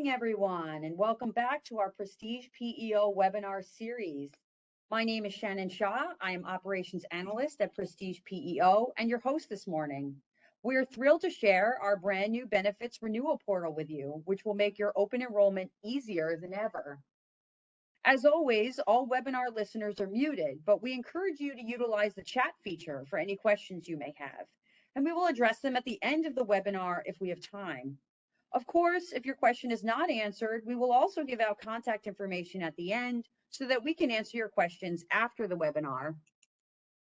morning, everyone, and welcome back to our Prestige PEO webinar series. My name is Shannon Shaw. I am Operations Analyst at Prestige PEO and your host this morning. We're thrilled to share our brand new Benefits Renewal Portal with you, which will make your open enrollment easier than ever. As always, all webinar listeners are muted, but we encourage you to utilize the chat feature for any questions you may have, and we will address them at the end of the webinar if we have time. Of course, if your question is not answered, we will also give out contact information at the end so that we can answer your questions after the webinar.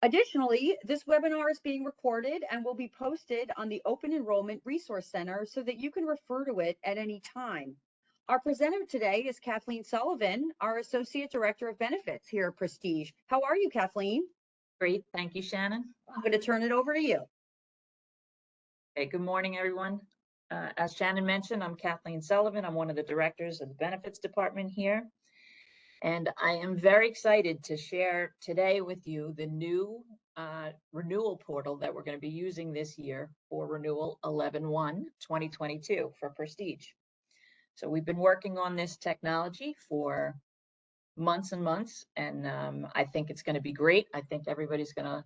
Additionally, this webinar is being recorded and will be posted on the Open Enrollment Resource Center so that you can refer to it at any time. Our presenter today is Kathleen Sullivan, our Associate Director of Benefits here at Prestige. How are you, Kathleen? Great, thank you, Shannon. I'm going to turn it over to you. Okay, good morning, everyone. As Shannon mentioned, I'm Kathleen Sullivan. I'm one of the directors of the Benefits Department here. And I am very excited to share today with you the new renewal portal that we're going to be using this year for renewal 11/1/2022 for Prestige. So we've been working on this technology for months and months, and I think it's going to be great. I think everybody's going to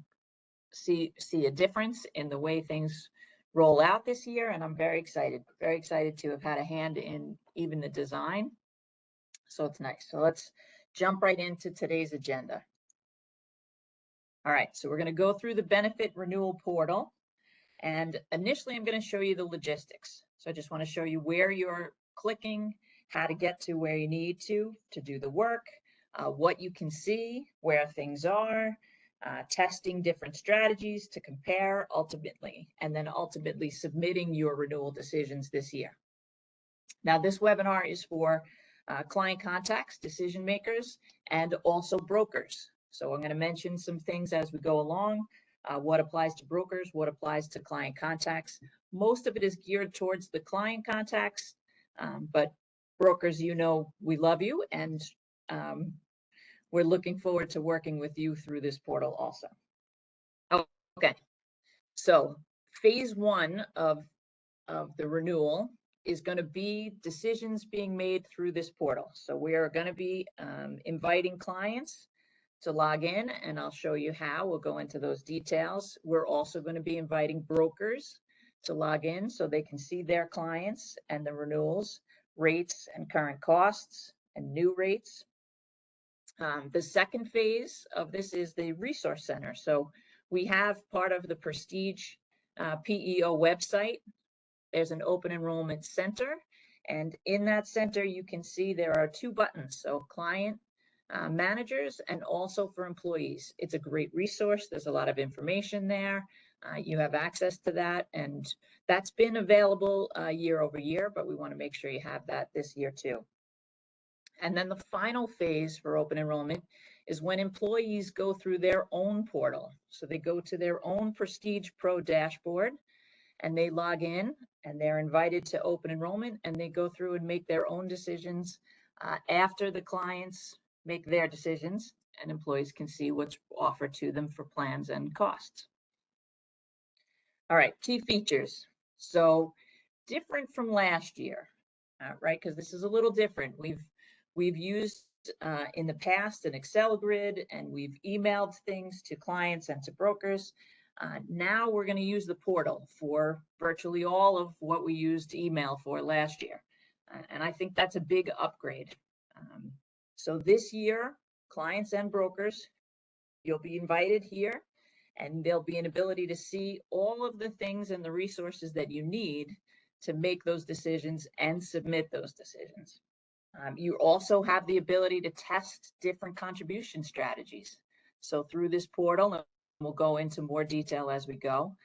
see a difference in the way things roll out this year, and I'm very excited to have had a hand in even the design. So it's nice. So let's jump right into today's agenda. All right, so we're going to go through the benefit renewal portal, and initially I'm going to show you the logistics. So I just want to show you where you're clicking, how to get to where you need to do the work, what you can see, where things are, testing different strategies to compare ultimately, and then ultimately submitting your renewal decisions this year. Now, this webinar is for client contacts, decision makers, and also brokers. So I'm going to mention some things as we go along, what applies to brokers, what applies to client contacts. Most of it is geared towards the client contacts, but brokers, you know, we love you, and we're looking forward to working with you through this portal also. Okay, so phase one of the renewal is going to be decisions being made through this portal. So we are going to be inviting clients to log in, and I'll show you how. We'll go into those details. We're also going to be inviting brokers to log in so they can see their clients and the renewals, rates and current costs and new rates. The second phase of this is the resource center. So we have part of the Prestige PEO website. There's an open enrollment center, and in that center you can see there are two buttons, so client managers and also for employees. It's a great resource. There's a lot of information there. You have access to that, and that's been available year over year, but we want to make sure you have that this year too. And then the final phase for open enrollment is when employees go through their own portal. So they go to their own Prestige Pro dashboard and they log in, and they're invited to open enrollment, and they go through and make their own decisions after the clients make their decisions, and employees can see what's offered to them for plans and costs. All right, key features. So different from last year, right? Because this is a little different. We've used in the past an Excel grid, and we've emailed things to clients and to brokers. Now we're going to use the portal for virtually all of what we used email for last year. And I think that's a big upgrade. So this year, clients and brokers, you'll be invited here, and there'll be an ability to see all of the things and the resources that you need to make those decisions and submit those decisions. You also have the ability to test different contribution strategies. So through this portal, and we'll go into more detail as we go,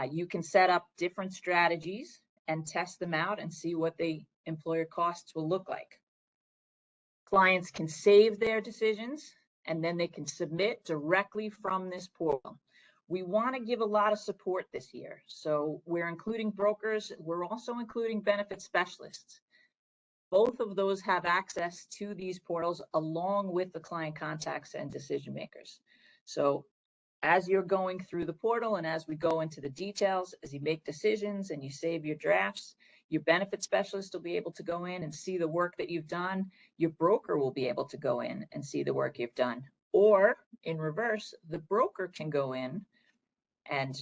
you can set up different strategies and test them out and see what the employer costs will look like. Clients can save their decisions, and then they can submit directly from this portal. We want to give a lot of support this year. So we're including brokers. We're also including benefit specialists. Both of those have access to these portals along with the client contacts and decision makers. So as you're going through the portal and as we go into the details, as you make decisions and you save your drafts, Your benefit specialist will be able to go in and see the work that you've done. Your broker will be able to go in and see the work you've done. Or in reverse, the broker can go in and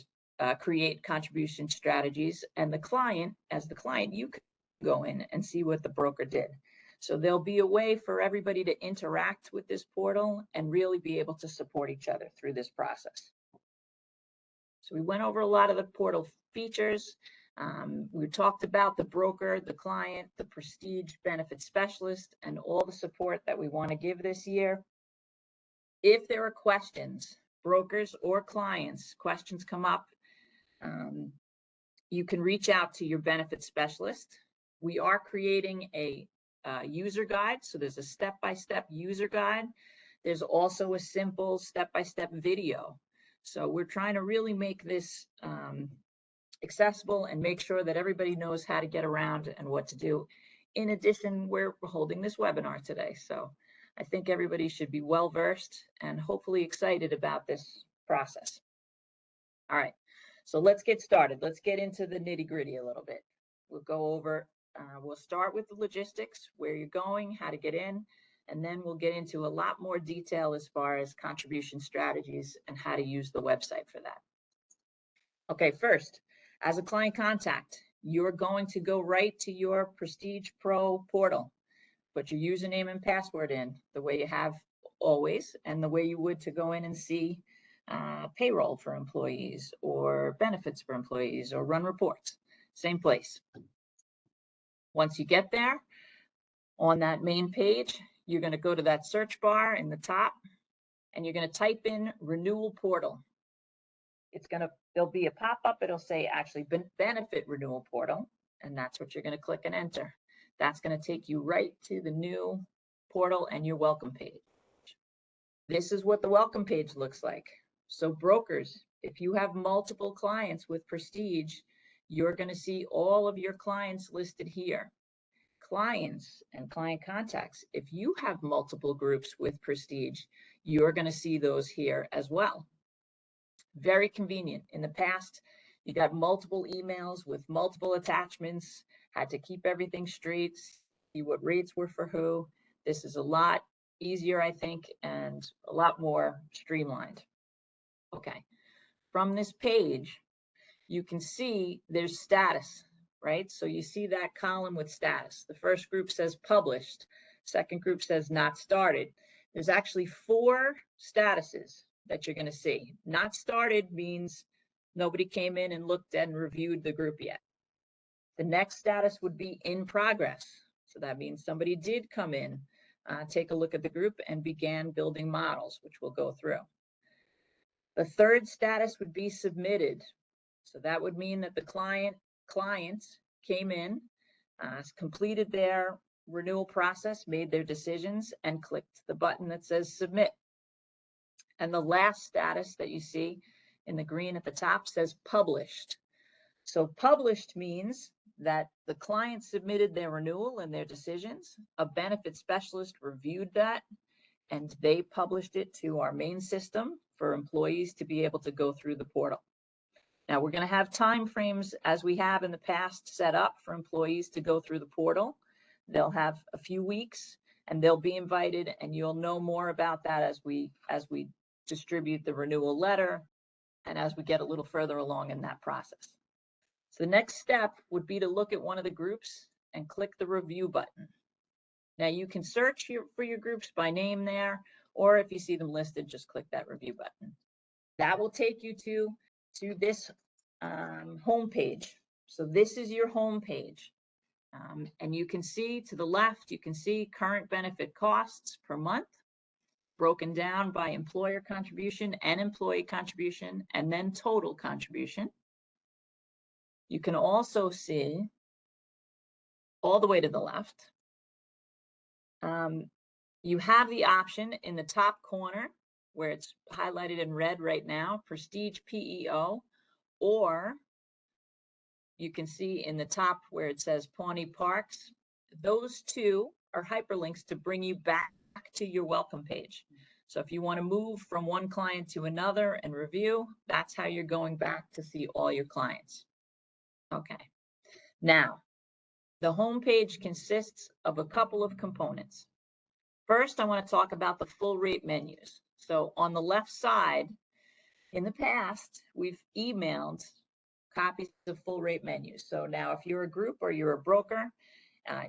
create contribution strategies, and the client, as the client, you can go in and see what the broker did. So there'll be a way for everybody to interact with this portal and really be able to support each other through this process. So we went over a lot of the portal features. We talked about the broker, the client, the Prestige benefit specialist, and all the support that we want to give this year. If there are questions, brokers or clients, questions come up, you can reach out to your benefit specialist. We are creating a user guide. So there's a step-by-step user guide. There's also a simple step-by-step video. So we're trying to really make this accessible and make sure that everybody knows how to get around and what to do. In addition, we're holding this webinar today. So I think everybody should be well versed and hopefully excited about this process. All right, so let's get started. Let's get into the nitty-gritty a little bit. We'll go over, we'll start with the logistics, where you're going, how to get in, and then we'll get into a lot more detail as far as contribution strategies and how to use the website for that. Okay, first, as a client contact, you're going to go right to your PrestigePEO portal. Put your username and password in the way you have always, and the way you would to go in and see payroll for employees or benefits for employees or run reports. Same place. Once you get there, on that main page, you're going to go to that search bar in the top, and you're going to type in Renewal Portal. There'll be a pop-up. It'll say actually Benefit Renewal Portal, and that's what you're going to click and enter. That's going to take you right to the new portal and your welcome page. This is what the welcome page looks like. So brokers, if you have multiple clients with Prestige, you're going to see all of your clients listed here. Clients and client contacts, if you have multiple groups with Prestige, you're going to see those here as well. Very convenient. In the past, you got multiple emails with multiple attachments, had to keep everything straight, see what rates were for who. This is a lot easier, I think, and a lot more streamlined. Okay, from this page, you can see there's status, right? So you see that column with status. The first group says published. Second group says not started. There's actually 4 statuses that you're going to see. Not started means nobody came in and looked and reviewed the group yet. The next status would be in progress. So that means somebody did come in, take a look at the group and began building models, which we'll go through. The third status would be submitted. So that would mean that the clients came in, completed their renewal process, made their decisions, and clicked the button that says submit. And the last status that you see in the green at the top says published. So published means that the client submitted their renewal and their decisions. A benefit specialist reviewed that, and they published it to our main system for employees to be able to go through the portal. Now we're going to have time frames, as we have in the past, set up for employees to go through the portal. They'll have a few weeks and they'll be invited, and you'll know more about that as we distribute the renewal letter and as we get a little further along in that process. So the next step would be to look at one of the groups and click the review button. Now you can search for your groups by name there, or if you see them listed, just click that review button. That will take you to this home page. So this is your home page. And you can see to the left, you can see current benefit costs per month, broken down by employer contribution and employee contribution, and then total contribution. You can also see all the way to the left. You have the option in the top corner where it's highlighted in red right now, PrestigePEO, or you can see in the top where it says Pawnee Parks. Those 2 are hyperlinks to bring you back to your welcome page. So if you want to move from one client to another and review, that's how you're going back to see all your clients. Okay. Now, The home page consists of a couple of components. First, I want to talk about the full rate menus. So on the left side, in the past, we've emailed copies of full rate menus. So now if you're a group or you're a broker,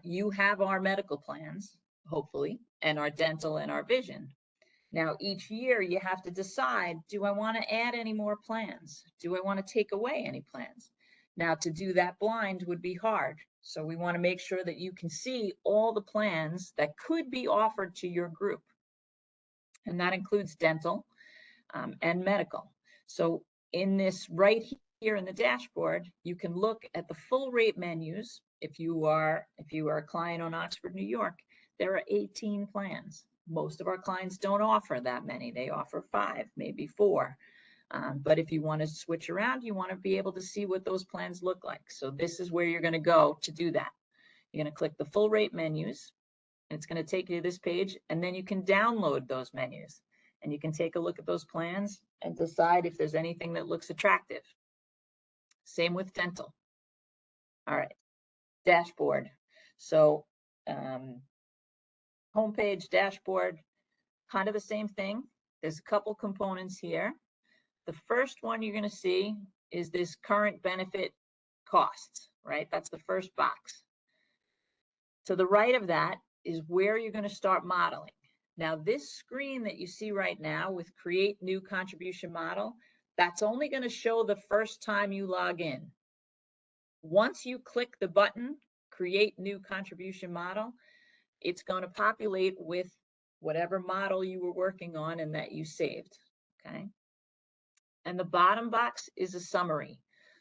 you have our medical plans, hopefully, and our dental and our vision. Now, each year you have to decide, do I want to add any more plans? Do I want to take away any plans? Now, to do that blind would be hard. So we want to make sure that you can see all the plans that could be offered to your group. And that includes dental and medical. So in this right here in the dashboard, you can look at the full rate menus. If you are a client on Oxford, New York, there are 18 plans. Most of our clients don't offer that many. They offer 5, maybe 4. But if you want to switch around, you want to be able to see what those plans look like. So this is where you're going to go to do that. You're going to click the full rate menus, and it's going to take you to this page, and then you can download those menus, and you can take a look at those plans and decide if there's anything that looks attractive. Same with dental. All right, dashboard. So homepage, dashboard, kind of the same thing. There's a couple components here. The first one you're going to see is this current benefit costs, right? That's the first box. To the right of that is where you're going to start modeling. Now, this screen that you see right now with create new contribution model, that's only going to show the first time you log in. Once you click the button, create new contribution model, it's going to populate with whatever model you were working on and that you saved, okay? And the bottom box is a summary.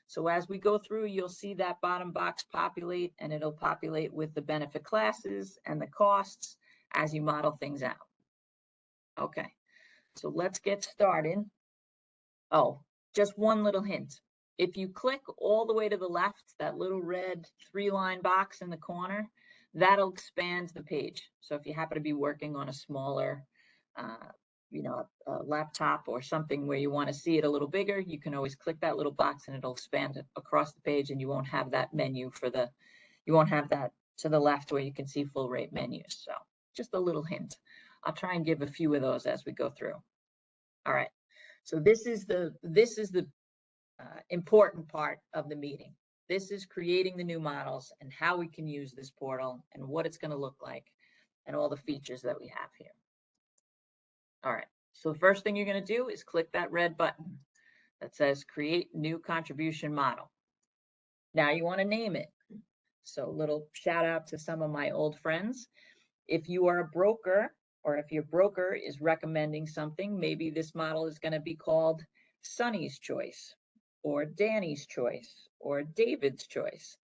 So as we go through, you'll see that bottom box populate, and it'll populate with the benefit classes and the costs as you model things out. Okay, so let's get started. Oh, just one little hint. If you click all the way to the left, that little red 3-line box in the corner, that'll expand the page. So if you happen to be working on a smaller, a laptop or something where you want to see it a little bigger, you can always click that little box and it'll expand it across the page, and you won't have that menu you won't have that to the left where you can see full rate menus. So just a little hint. I'll try and give a few of those as we go through. All right. So this is the important part of the meeting. This is creating the new models and how we can use this portal and what it's going to look like and all the features that we have here. All right. So the first thing you're going to do is click that red button that says create new contribution model. Now you want to name it. So a little shout out to some of my old friends. If you are a broker, or if your broker is recommending something, maybe this model is going to be called Sunny's Choice, or Danny's Choice, or David's Choice.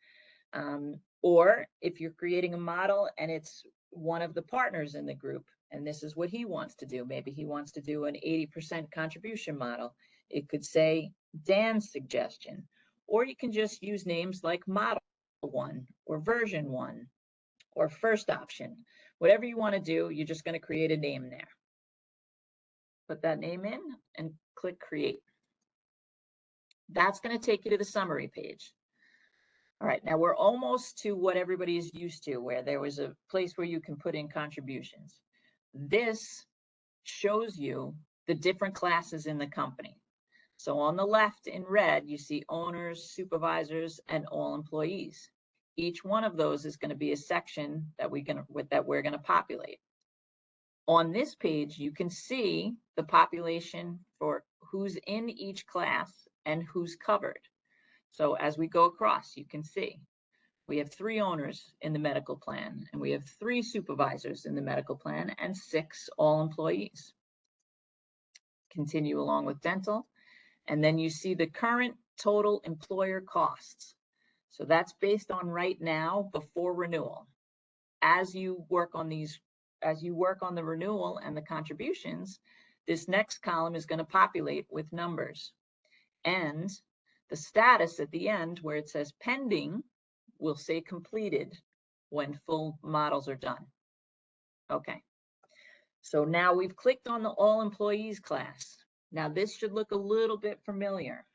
Or if you're creating a model and it's one of the partners in the group, and this is what he wants to do. Maybe he wants to do an 80% contribution model. It could say Dan's suggestion, or you can just use names like Model 1 or Version 1 or First Option. Whatever you want to do, you're just going to create a name there. Put that name in and click Create. That's going to take you to the summary page. All right, now we're almost to what everybody is used to, where there was a place where you can put in contributions. This shows you the different classes in the company. So on the left in red, you see owners, supervisors, and all employees. Each one of those is going to be a section that we're going to populate. On this page, you can see the population for who's in each class and who's covered. So as we go across, you can see we have 3 owners in the medical plan, and we have 3 supervisors in the medical plan, and 6 all employees. Continue along with dental, and then you see the current total employer costs. So that's based on right now before renewal. As you work on the renewal and the contributions, this next column is going to populate with numbers. And the status at the end where it says pending will say completed when full models are done. Okay. So now we've clicked on the all employees class. Now this should look a little bit familiar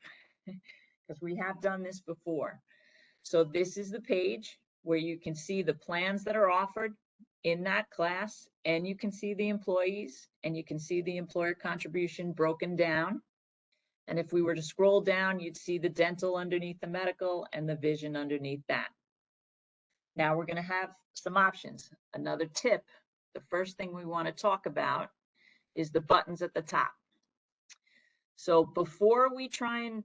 because we have done this before. So this is the page where you can see the plans that are offered in that class, and you can see the employees, and you can see the employer contribution broken down. And if we were to scroll down, you'd see the dental underneath the medical and the vision underneath that. Now we're going to have some options. Another tip, the first thing we want to talk about is the buttons at the top. So before we try and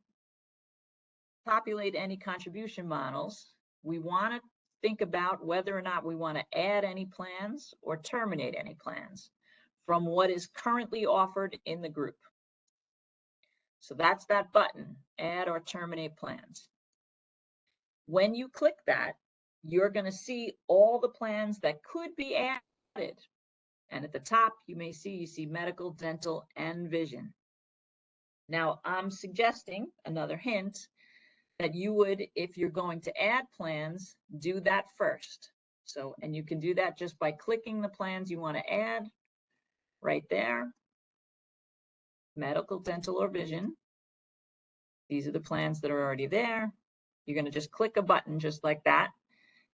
populate any contribution models, we want to think about whether or not we want to add any plans or terminate any plans from what is currently offered in the group. So that's that button, add or terminate plans. When you click that, you're going to see all the plans that could be added. And at the top, you see medical, dental, and vision. Now, I'm suggesting, another hint, that you would, if you're going to add plans, do that first. So, and you can do that just by clicking the plans you want to add right there. Medical, dental, or vision. These are the plans that are already there. You're going to just click a button just like that,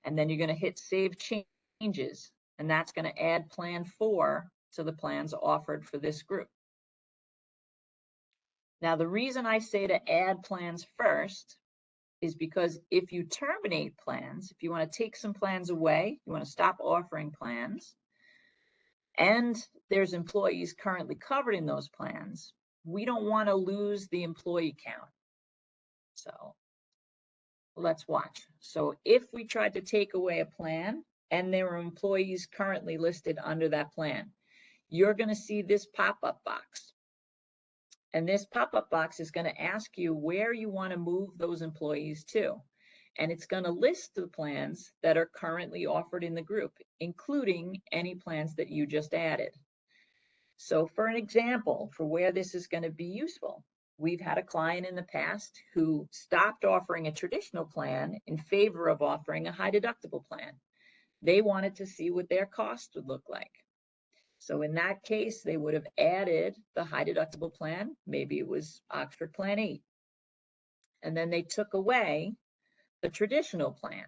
and then you're going to hit Save Changes, and that's going to add Plan 4 to the plans offered for this group. Now, the reason I say to add plans first is because if you terminate plans, if you want to take some plans away, you want to stop offering plans, and there's employees currently covered in those plans, we don't want to lose the employee count. So let's watch. So if we tried to take away a plan and there are employees currently listed under that plan, you're going to see this pop-up box. And this pop-up box is going to ask you where you want to move those employees to. And it's going to list the plans that are currently offered in the group, including any plans that you just added. So for an example, for where this is going to be useful, we've had a client in the past who stopped offering a traditional plan in favor of offering a high deductible plan. They wanted to see what their cost would look like. So in that case, they would have added the high deductible plan. Maybe it was Oxford Plan 8. And then they took away the traditional plan,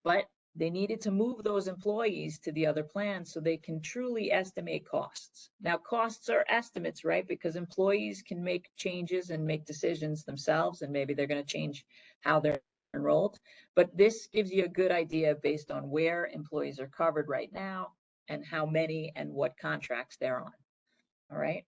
but they needed to move those employees to the other plan so they can truly estimate costs. Now, costs are estimates, right? Because employees can make changes and make decisions themselves, and maybe they're going to change how they're enrolled. But this gives you a good idea based on where employees are covered right now and how many and what contracts they're on. All right.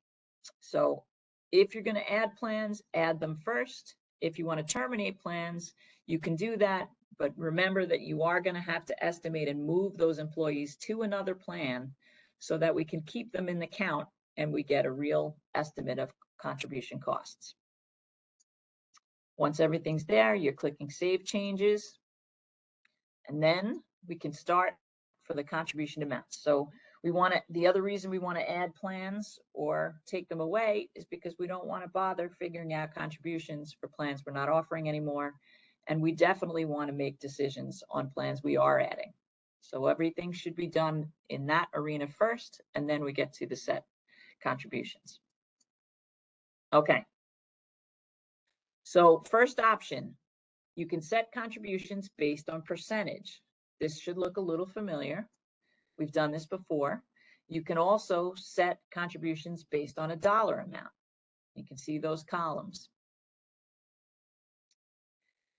So if you're going to add plans, add them first. If you want to terminate plans, you can do that. But remember that you are going to have to estimate and move those employees to another plan so that we can keep them in the count and we get a real estimate of contribution costs. Once everything's there, you're clicking Save Changes, and then we can start for the contribution amounts. So we want to, the other reason we want to add plans or take them away is because we don't want to bother figuring out contributions for plans we're not offering anymore. And we definitely want to make decisions on plans we are adding. So everything should be done in that arena first, and then we get to the set contributions. Okay. So first option, you can set contributions based on percentage. This should look a little familiar. We've done this before. You can also set contributions based on a dollar amount. You can see those columns.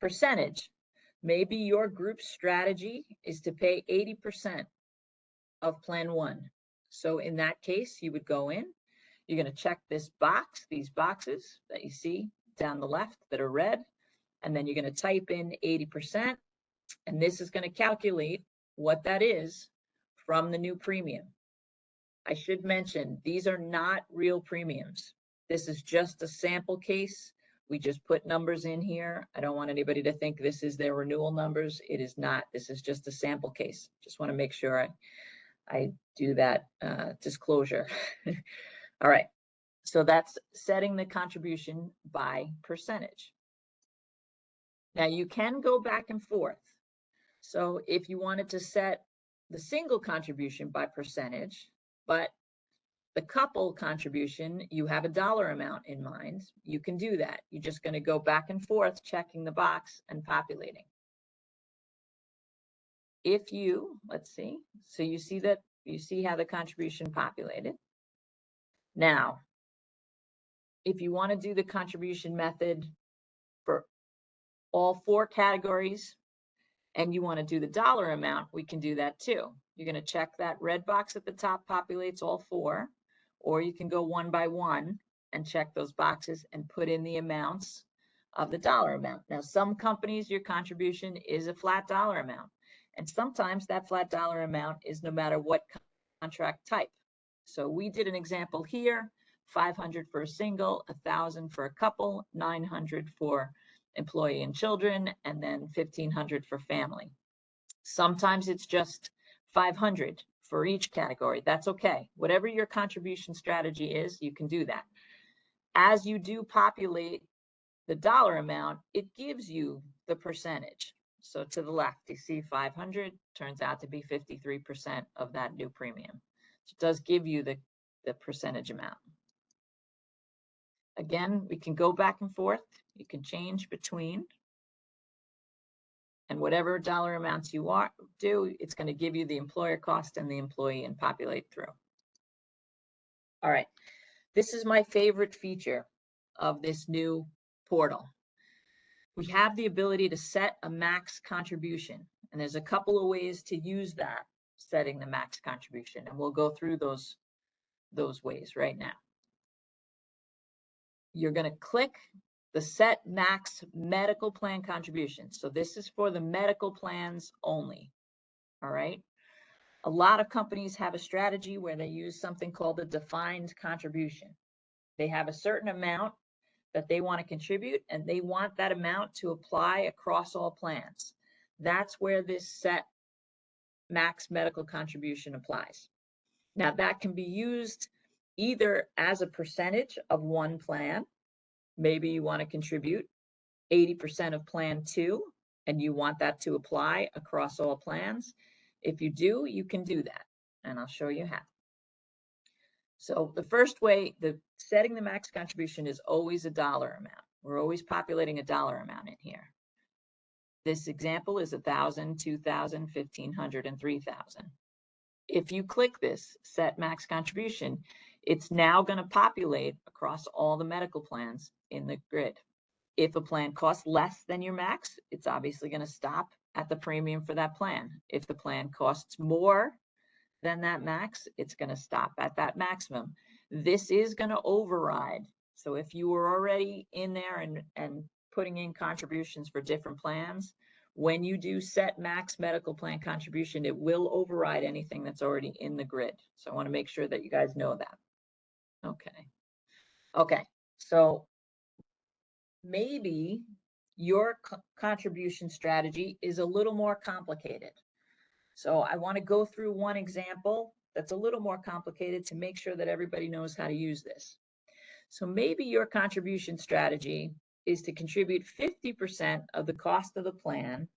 Percentage. Maybe your group's strategy is to pay 80% of Plan 1. So in that case, you would go in, you're going to check this box, these boxes that you see down the left that are red, and then you're going to type in 80%, and this is going to calculate what that is from the new premium. I should mention, these are not real premiums. This is just a sample case. We just put numbers in here. I don't want anybody to think this is their renewal numbers. It is not. This is just a sample case. Just want to make sure I do that disclosure. All right. So that's setting the contribution by percentage. Now you can go back and forth. So if you wanted to set the single contribution by percentage, but the couple contribution, you have a dollar amount in mind, you can do that. You're just going to go back and forth, checking the box and populating. if you, let's see, so you see how the contribution populated. Now, if you want to do the contribution method for all 4 categories and you want to do the dollar amount, we can do that too. You're going to check that red box at the top populates all 4, or you can go one by one and check those boxes and put in the amounts of the dollar amount. Now, some companies, your contribution is a flat dollar amount, and sometimes that flat dollar amount is no matter what contract type. So we did an example here, 500 for a single, 1,000 for a couple, 900 for employee and children, and then 1,500 for family. Sometimes it's just 500 for each category. That's okay. Whatever your contribution strategy is, you can do that. As you do populate the dollar amount, it gives you the percentage. So to the left, you see 500 turns out to be 53% of that new premium. So it does give you the percentage amount. Again, we can go back and forth. You can change between. And whatever dollar amounts you do, it's going to give you the employer cost and the employee and populate through. All right. This is my favorite feature of this new portal. We have the ability to set a max contribution, and there's a couple of ways to use that, setting the max contribution, and we'll go through those ways right now. You're going to click the set max medical plan contribution. So this is for the medical plans only. All right. A lot of companies have a strategy where they use something called a defined contribution. They have a certain amount that they want to contribute, and they want that amount to apply across all plans. That's where this set max medical contribution applies. Now, that can be used either as a percentage of one plan. Maybe you want to contribute 80% of plan 2, and you want that to apply across all plans. If you do, you can do that, and I'll show you how. So the first way, setting the max contribution is always a dollar amount. We're always populating a dollar amount in here. This example is 1,000, 2,000, 1,500, and 3,000. If you click this set max contribution, it's now going to populate across all the medical plans in the grid. If a plan costs less than your max, it's obviously going to stop at the premium for that plan. If the plan costs more than that max, it's going to stop at that maximum. This is going to override. So if you were already in there and putting in contributions for different plans, when you do set max medical plan contribution, it will override anything that's already in the grid. So I want to make sure that you guys know that. Okay. So maybe your contribution strategy is a little more complicated. So I want to go through one example that's a little more complicated to make sure that everybody knows how to use this. So maybe your contribution strategy is to contribute 50% of the cost of the plan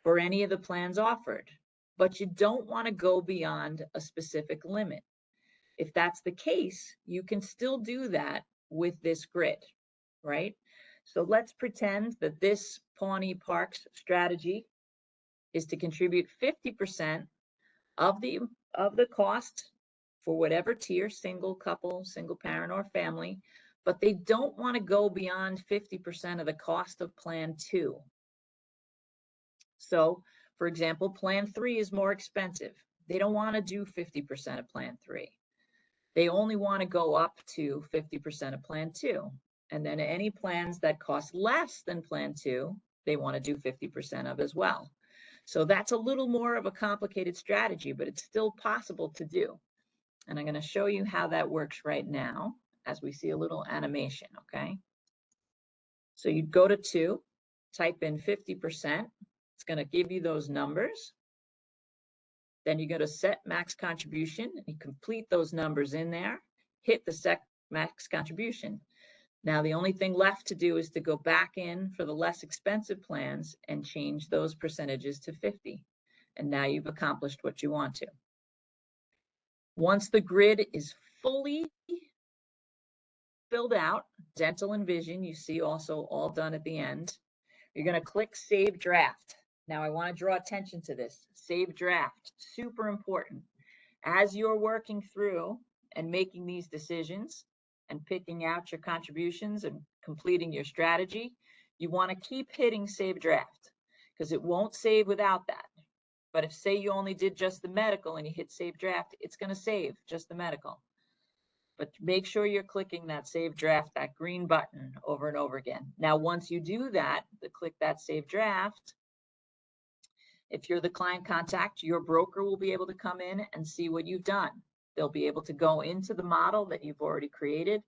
for any of the plans offered, but you don't want to go beyond a specific limit. If that's the case, you can still do that with this grid, right? So let's pretend that this Pawnee Parks strategy is to contribute 50% of the cost for whatever tier, single, couple, single parent, or family, but they don't want to go beyond 50% of the cost of plan 2. So, for example, plan 3 is more expensive. They don't want to do 50% of plan 3. They only want to go up to 50% of plan 2. And then any plans that cost less than plan 2, they want to do 50% of as well. So that's a little more of a complicated strategy, but it's still possible to do. And I'm going to show you how that works right now as we see a little animation, okay? So you'd go to 2, type in 50%. It's going to give you those numbers. Then you go to set max contribution, and you complete those numbers in there, hit the set max contribution. Now, the only thing left to do is to go back in for the less expensive plans and change those percentages to 50. And now you've accomplished what you want to. Once the grid is fully filled out, dental and vision, you see also all done at the end, you're going to click Save Draft. Now I want to draw attention to this. Save draft, super important. As you're working through and making these decisions and picking out your contributions and completing your strategy, you want to keep hitting save draft because it won't save without that. But if say you only did just the medical and you hit save draft, it's going to save just the medical. But make sure you're clicking that save draft, that green button over and over again. Now, once you do that, click that save draft. If you're the client contact, your broker will be able to come in and see what you've done. They'll be able to go into the model that you've already created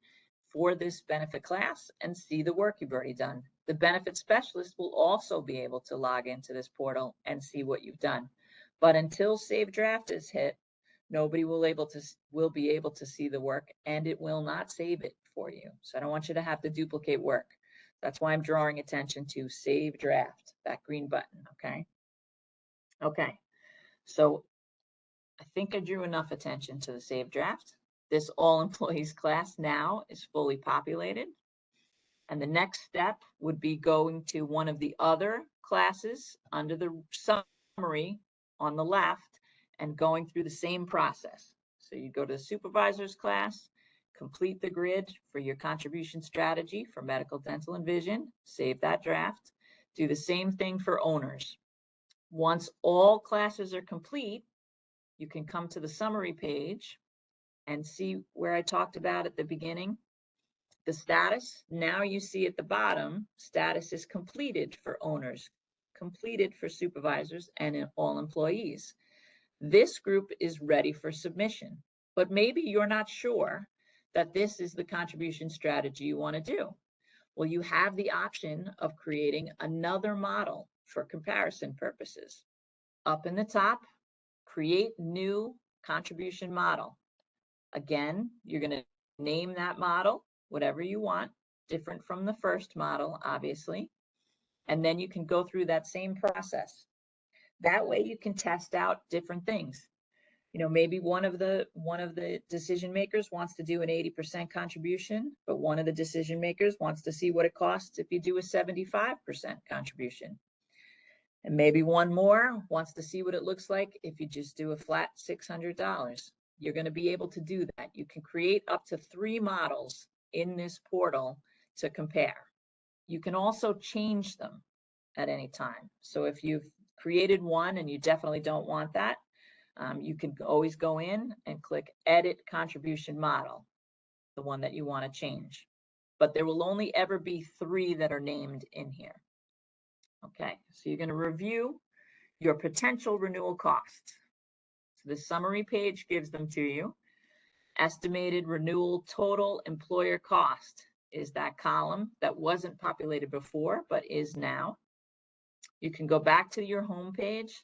for this benefit class and see the work you've already done. The benefit specialist will also be able to log into this portal and see what you've done. But until save draft is hit, nobody will be able to see the work, and it will not save it for you. So I don't want you to have to duplicate work. That's why I'm drawing attention to save draft, that green button, okay? Okay, so I think I drew enough attention to the save draft. This all employees class now is fully populated. And the next step would be going to one of the other classes under the summary on the left and going through the same process. So you go to the supervisor's class, complete the grid for your contribution strategy for medical, dental, and vision, save that draft, do the same thing for owners. Once all classes are complete, you can come to the summary page and see where I talked about at the beginning, the status. Now you see at the bottom, status is completed for owners, completed for supervisors, and all employees. This group is ready for submission, but maybe you're not sure that this is the contribution strategy you want to do. Well, you have the option of creating another model for comparison purposes. Up in the top, create new contribution model. Again, you're going to name that model whatever you want, different from the first model, obviously. And then you can go through that same process. That way you can test out different things. You know, maybe one of the decision makers wants to do an 80% contribution, but one of the decision makers wants to see what it costs if you do a 75% contribution. And maybe one more wants to see what it looks like if you just do a flat $600. You're going to be able to do that. You can create up to 3 models in this portal to compare. You can also change them at any time. So if you've created one and you definitely don't want that, you can always go in and click Edit Contribution Model, the one that you want to change. But there will only ever be 3 that are named in here. Okay, so you're going to review your potential renewal costs. So the summary page gives them to you. Estimated renewal total employer cost is that column that wasn't populated before, but is now. You can go back to your home page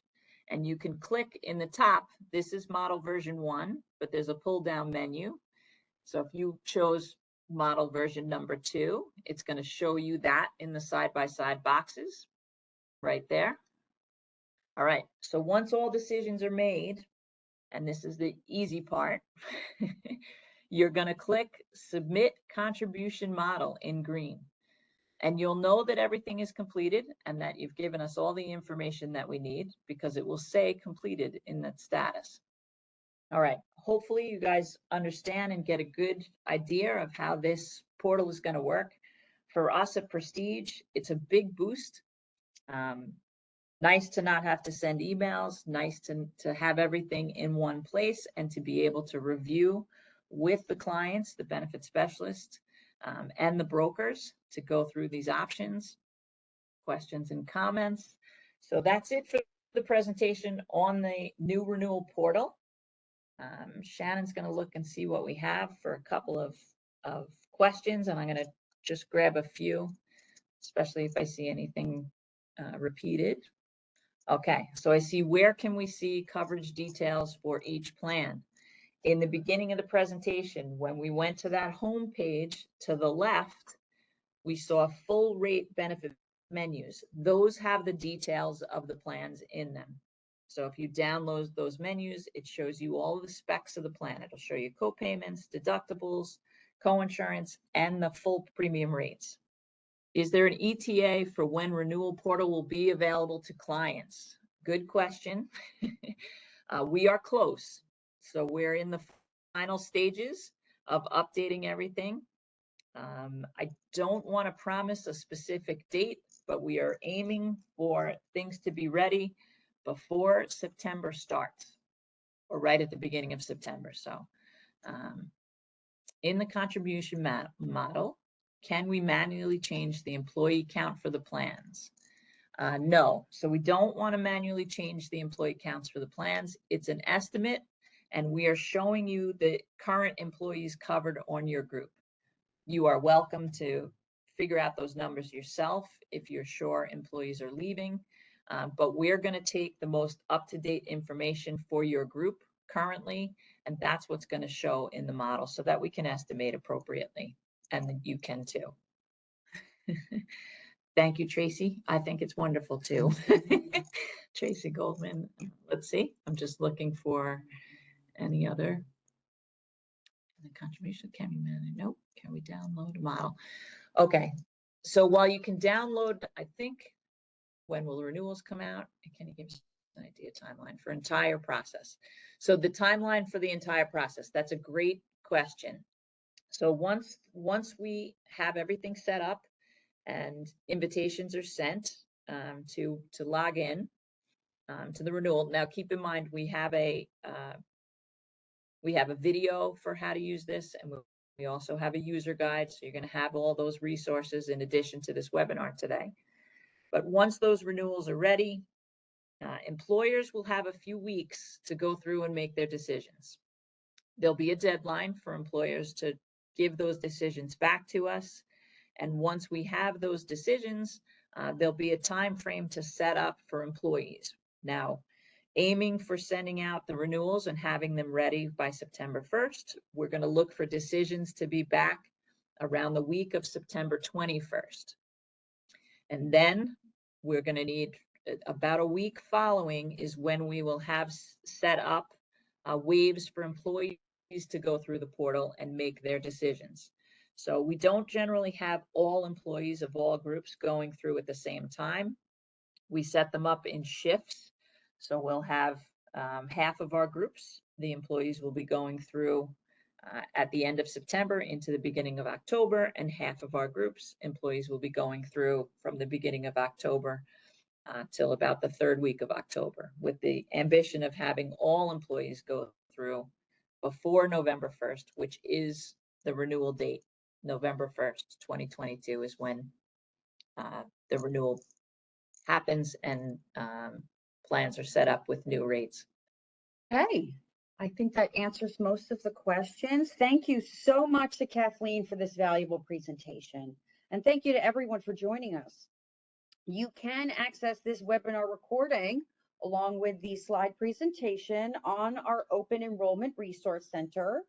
and you can click in the top. This is model version 1, but there's a pull down menu. So if you chose model version number 2, it's going to show you that in the side-by-side boxes right there. All right, so once all decisions are made, and this is the easy part, you're going to click Submit Contribution Model in green. And you'll know that everything is completed and that you've given us all the information that we need because it will say completed in that status. All right, hopefully you guys understand and get a good idea of how this portal is going to work. For us at Prestige, it's a big boost. Nice to not have to send emails, nice to have everything in one place and to be able to review with the clients, the benefit specialists, and the brokers to go through these options, questions and comments. So that's it for the presentation on the new renewal portal. Shannon's going to look and see what we have for a couple of questions, and I'm going to just grab a few, especially if I see anything repeated. Okay, so I see where can we see coverage details for each plan. In the beginning of the presentation, when we went to that home page to the left, we saw full rate benefit menus. Those have the details of the plans in them. So if you download those menus, it shows you all of the specs of the plan. It'll show you co-payments, deductibles, co-insurance, and the full premium rates. Is there an ETA for when renewal portal will be available to clients? Good question. We are close. So we're in the final stages of updating everything. I don't want to promise a specific date, but we are aiming for things to be ready before September starts, or right at the beginning of September. So in the contribution model, can we manually change the employee count for the plans? No. So we don't want to manually change the employee counts for the plans. It's an estimate, and we are showing you the current employees covered on your group. You are welcome to figure out those numbers yourself if you're sure employees are leaving. But we're going to take the most up-to-date information for your group currently, and that's what's going to show in the model so that we can estimate appropriately, and you can too. Thank you, Tracy. I think it's wonderful too. Tracy Goldman. Let's see. I'm just looking for any other. The contribution can be managed. Nope. Can we download a model? Okay. So while you can download, I think, when will the renewals come out? Can you give us an idea timeline for entire process? So the timeline for the entire process, that's a great question. So once we have everything set up and invitations are sent to log in to the renewal. Now, keep in mind, we have a video for how to use this, and we also have a user guide. So you're going to have all those resources in addition to this webinar today. But once those renewals are ready, employers will have a few weeks to go through and make their decisions. There'll be a deadline for employers to give those decisions back to us. And once we have those decisions, there'll be a time frame to set up for employees. Now, aiming for sending out the renewals and having them ready by September 1st, we're going to look for decisions to be back around the week of September 21st. And then we're going to need about a week following is when we will have set up waves for employees to go through the portal and make their decisions. So we don't generally have all employees of all groups going through at the same time. We set them up in shifts. So we'll have half of our groups, the employees will be going through at the end of September into the beginning of October, and half of our groups, employees will be going through from the beginning of October till about the third week of October, with the ambition of having all employees go through before November 1st, which is the renewal date. November 1st, 2022 is when the renewal happens and plans are set up with new rates. Hey, I think that answers most of the questions. Thank you so much to Kathleen for this valuable presentation. And thank you to everyone for joining us. You can access this webinar recording along with the slide presentation on our Open Enrollment Resource Center.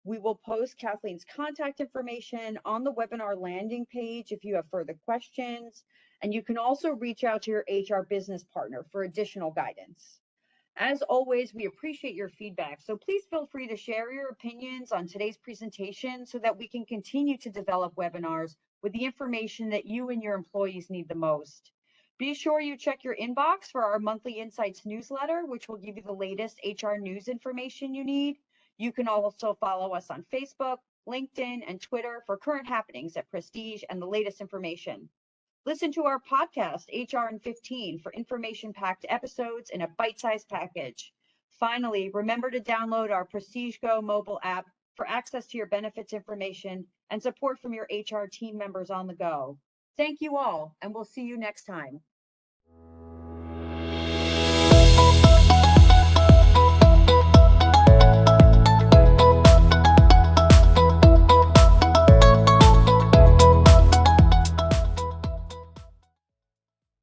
We will post Kathleen's contact information on the webinar landing page if you have further questions. And you can also reach out to your HR business partner for additional guidance. As always, we appreciate your feedback, so please feel free to share your opinions on today's presentation so that we can continue to develop webinars with the information that you and your employees need the most. Be sure you check your inbox for our monthly Insights newsletter, which will give you the latest HR news information you need. You can also follow us on Facebook, LinkedIn, and Twitter for current happenings at Prestige and the latest information. Listen to our podcast, HR in 15, for information-packed episodes in a bite-sized package. Finally, remember to download our Prestige Go mobile app for access to your benefits information and support from your HR team members on the go. Thank you all, and we'll see you next time.